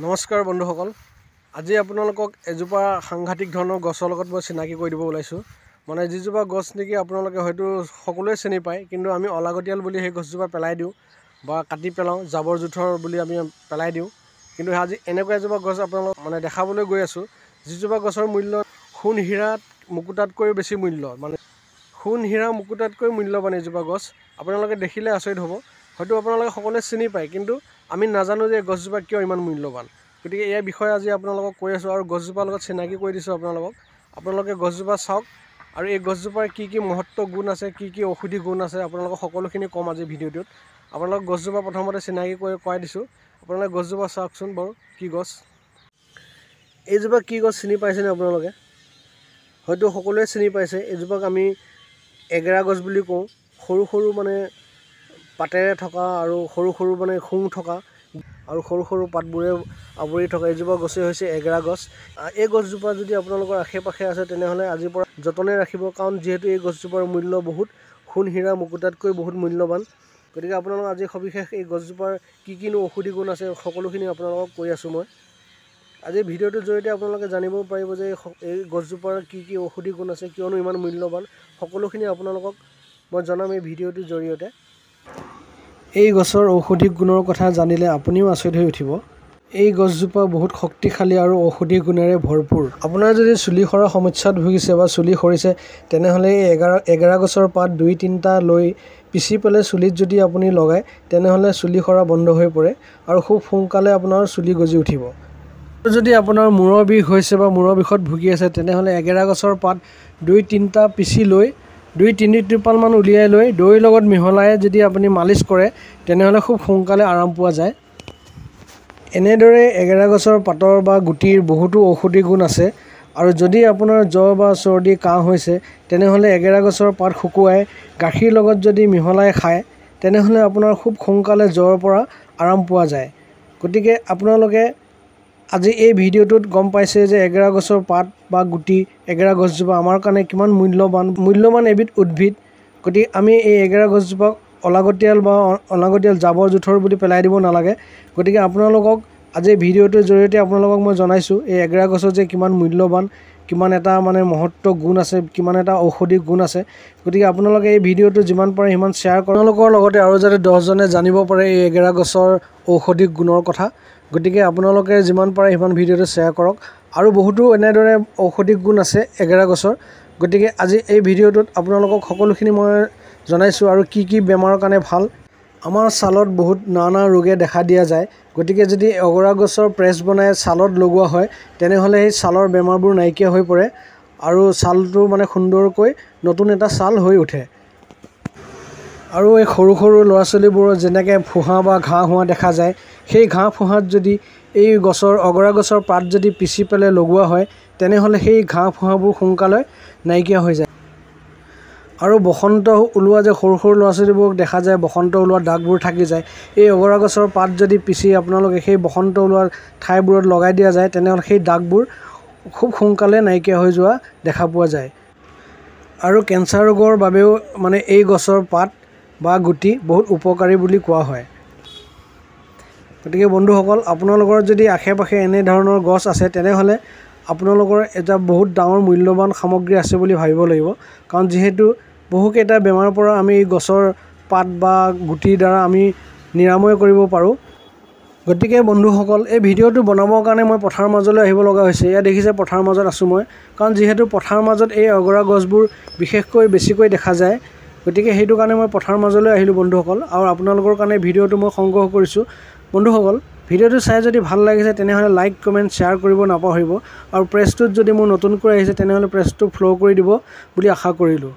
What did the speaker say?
নমস্কাৰ বন্ধুসকল, আজি আপোনালোকক এজোপা সাংঘাতিক ধৰণৰ গছৰ লগত মই চিনাকি কৰি দিব ওলাইছোঁ। মানে যিজোপা গছ নেকি আপোনালোকে হয়তো সকলোৱে চিনি পায়, কিন্তু আমি অলাগতিয়াল বুলি সেই গছজোপা পেলাই দিওঁ বা কাটি পেলাওঁ, জাবৰ জোঁথৰ বুলি আমি পেলাই দিওঁ। কিন্তু আজি এনেকুৱা এজোপা গছ আপোনালোক দেখাবলৈ গৈ আছোঁ, যিজোপা গছৰ মূল্য সোণ হীৰা মুকুতাতকৈ বেছি মূল্য। মানে সোণ হীৰা মুকুতাতকৈ মূল্যৱান এজোপা গছ। আপোনালোকে দেখিলে আচৰিত হ'ব। হয়তো আপোনালোকে সকলোৱে চিনি পায়, কিন্তু আমি নাজানো যে গছজোপা কিয় ইমান মূল্যৱান। গতিকে ইয়াৰ বিষয়ে আজি আপোনালোকক কৈ আছোঁ আৰু গছজোপাৰ লগত চিনাকি কৰি দিছোঁ আপোনালোকক। আপোনালোকে গছজোপা চাওক আৰু এই গছজোপাৰ কি কি মহত্ব গুণ আছে, কি কি ঔষধি গুণ আছে, আপোনালোকক সকলোখিনি ক'ম আজি ভিডিঅ'টোত। আপোনালোকক গছজোপা প্ৰথমতে চিনাকি কৰাই দিছোঁ। আপোনালোকে গছজোপা চাওকচোন বাৰু কি গছ। এইজোপা কি গছ চিনি পাইছেনে আপোনালোকে? হয়তো সকলোৱে চিনি পাইছে। এইজোপাক আমি এগেৰা গছ বুলি কওঁ। সৰু সৰু মানে পাতেৰে থকা আৰু সৰু সৰু মানে শুং থকা আৰু সৰু সৰু পাতবোৰে আৱৰি থকা এইজোপা গছেই হৈছে এগেৰা গছ। এই গছজোপা যদি আপোনালোকৰ আশে পাশে আছে তেনেহ'লে আজিৰ পৰা যতনে ৰাখিব, কাৰণ যিহেতু এই গছজোপাৰ মূল্য বহুত, সোণ হীৰা মুকুতাতকৈ বহুত মূল্যৱান। গতিকে আপোনালোকক আজি সবিশেষ এই গছজোপাৰ কি কিনো ঔষধি গুণ আছে সকলোখিনি আপোনালোকক কৈ আছোঁ মই। আজি ভিডিঅ'টোৰ জৰিয়তে আপোনালোকে জানিব পাৰিব যে এই গছজোপাৰ কি কি ঔষধি গুণ আছে, কিয়নো ইমান মূল্যৱান, সকলোখিনি আপোনালোকক মই জনাম এই ভিডিঅ'টোৰ জৰিয়তে। এই গছৰ ঔষধি গুণৰ কথা জানিলে আপুনিও আচৰিত হৈ উঠিব। এই গছজোপা বহুত শক্তিশালী আৰু ঔষধি গুণেৰে ভৰপূৰ। আপোনাৰ যদি চুলি সৰা সমস্যাত ভুগিছে বা চুলি সৰিছে, তেনেহ'লে এই এগেৰা গছৰ পাত 2-3টা লৈ পিচি পেলাই চুলিত যদি আপুনি লগায়, তেনেহ'লে চুলি সৰা বন্ধ হৈ পৰে আৰু খুব সোনকালে আপোনাৰ চুলি গজি উঠিব। যদি আপোনাৰ মূৰৰ বিষ হৈছে বা মূৰৰ বিষত ভুগি আছে, তেনেহ'লে এগেৰা গছৰ পাত 2-3টা পিচি লৈ 2-3 টোপালমান উলিয়াই লৈ দৈৰ লগত মিহলাই যদি আপুনি মালিচ কৰে, তেনেহ'লে খুব সোনকালে আৰাম পোৱা যায়। এনেদৰে এগেৰা গছৰ পাতৰ বা গুটিৰ বহুতো ঔষধি গুণ আছে। আৰু যদি আপোনাৰ জ্বৰ বা চৰ্দি কাহ হৈছে, তেনেহ'লে এগেৰা গছৰ পাত শুকুৱাই গাখীৰ লগত যদি মিহলাই খায়, তেনেহ'লে আপোনাৰ খুব সোনকালে জ্বৰৰ পৰা আৰাম পোৱা যায়। গতিকে আপোনালোকে আজি এই ভিডিঅ'টোত গম পাইছে যে এগেৰা গছৰ পাত বা গুটি, এগেৰা গছজোপা আমাৰ কাৰণে কিমান মূল্যৱান এবিধ উদ্ভিদ। গতিকে আমি এই এগেৰা গছজোপাক অলাগতিয়াল জাবৰ জোঁথৰ বুলি পেলাই দিব নালাগে। গতিকে আপোনালোকক আজি ভিডিঅ'টোৰ জৰিয়তে আপোনালোকক মই জনাইছোঁ এই এগেৰা গছৰ যে কিমান মূল্যৱান, কিমান এটা মানে মহত্ব গুণ আছে, কিমান এটা ঔষধি গুণ আছে। গতিকে আপোনালোকে এই ভিডিঅ'টো যিমান পাৰে সিমান শ্বেয়াৰ কৰক, আপোনালোকৰ লগতে আৰু যাতে 10জনে জানিব পাৰে এই এগেৰা গছৰ ঔষধি গুণৰ কথা। গতিকে আপোনালোকে যিমান পাৰে সিমান ভিডিঅ'টো শ্বেয়াৰ কৰক। আৰু বহুতো এনেদৰে ঔষধি গুণ আছে এগেৰা গছৰ। গতিকে আজি এই ভিডিঅ'টোত আপোনালোকক সকলোখিনি মই জনাইছোঁ আৰু কি কি বেমাৰৰ কাৰণে ভাল। আমাৰ ছালত বহুত নানা ৰোগে দেখা দিয়া যায়। গতিকে যদি এগেৰা গছৰ প্ৰেছ বনাই ছালত লগোৱা হয়, তেনেহ'লে সেই ছালৰ বেমাৰবোৰ নাইকিয়া হৈ পৰে আৰু ছালটো মানে সুন্দৰকৈ নতুন এটা ছাল হৈ উঠে। আৰু এই সৰু সৰু ল'ৰা ছোৱালীবোৰৰ যেনেকৈ ফোঁহা বা ঘাঁ হোৱা দেখা যায়, সেই ঘাঁ ফোঁহাত যদি এই এগেৰা গছৰ পাত যদি পিচি পেলাই লগোৱা হয়, তেনেহ'লে সেই ঘাঁ ফোঁহাবোৰ সোনকালে নাইকিয়া হৈ যায়। আৰু বসন্ত ওলোৱা যে সৰু সৰু ল'ৰা ছোৱালীবোৰক দেখা যায়, বসন্ত ওলোৱা দাগবোৰ থাকি যায়, এই এগেৰা গছৰ পাত যদি পিচি আপোনালোকে সেই বসন্ত ওলোৱা ঠাইবোৰত লগাই দিয়া যায়, তেনেহ'লে সেই দাগবোৰ খুব সোনকালে নাইকিয়া হৈ যোৱা দেখা পোৱা যায়। আৰু কেঞ্চাৰ ৰোগৰ বাবেও মানে এই গছৰ পাত বা গুটি বহুত উপকাৰী বুলি কোৱা হয়। গতিকে বন্ধুসকল, আপোনালোকৰ যদি আশে পাশে এনেধৰণৰ গছ আছে, তেনেহ'লে আপোনালোকৰ এটা বহুত ডাঙৰ মূল্যৱান সামগ্ৰী আছে বুলি ভাবিব লাগিব। কাৰণ যিহেতু বহুকেইটা বেমাৰৰ পৰা আমি এই গছৰ পাত বা গুটিৰ দ্বাৰা আমি নিৰাময় কৰিব পাৰোঁ। গতিকে বন্ধুসকল, এই ভিডিঅ'টো বনাবৰ কাৰণে মই পথাৰৰ মাজলৈ আহিব লগা হৈছে। এয়া দেখিছে পথাৰৰ মাজত আছোঁ মই, কাৰণ যিহেতু পথাৰৰ মাজত এই এগেৰা গছবোৰ বিশেষকৈ বেছিকৈ দেখা যায়। গতিকে সেইটো কাৰণে মই পথাৰৰ মাজলৈ আহিলোঁ বন্ধুসকল, আৰু আপোনালোকৰ কাৰণে ভিডিঅ'টো মই সংগ্ৰহ কৰিছোঁ। বন্ধুসকল, ভিডিঅ'টো চাই যদি ভাল লাগিছে তেনেহ'লে লাইক কমেণ্ট শ্বেয়াৰ কৰিব নাপাহৰিব। আৰু প্ৰেছটোত যদি মোৰ নতুনকৈ আহিছে তেনেহ'লে প্ৰেছটো ফ'ল' কৰি দিব বুলি আশা কৰিলোঁ।